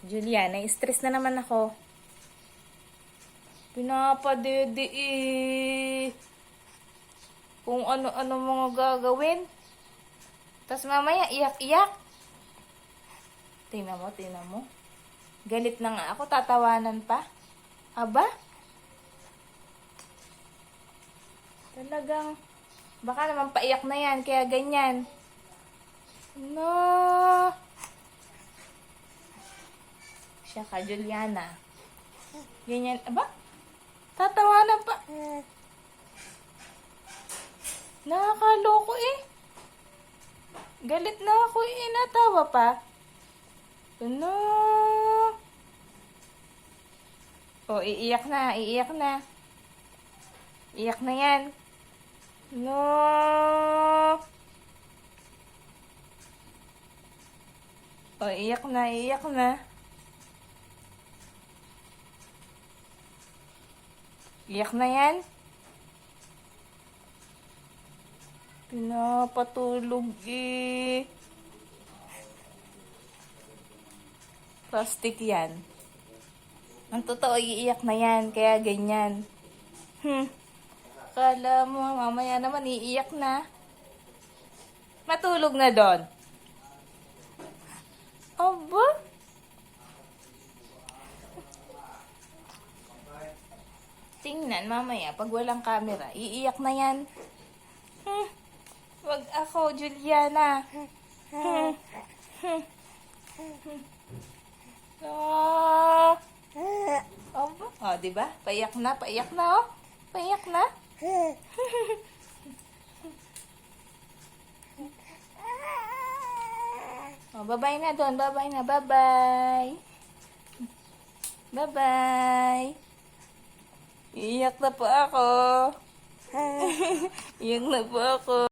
Julia, na-stress na naman ako. Pinapadede eh. Kung ano-ano mga gagawin. Tapos mamaya, iyak-iyak. Tingnan mo. Galit na nga ako, tatawanan pa. Aba? Talagang, baka naman paiyak na yan, kaya ganyan. No. Siya ka, Juliana. Ganyan, aba? Tatawanan pa. Nakakaloko eh. Galit na ako eh, natawa pa. Ano? Oh, iiyak na. Iiyak na yan. No. Oh, iiyak na. Iyak na yan. Pinapatulog eh. Plastic yan. Ang totoo, iiyak na yan. Kaya ganyan. Kala mo, mamaya naman iiyak na. Matulog na doon. Aba? Tingnan, mamaya, pag walang camera, iiyak na yan. Wag ako, Juliana. Oh, diba? Paiyak na, oh. Paiyak na. Oh, bye-bye na doon. Bye-bye. Iiyak na po ako. Iiyak na po ako.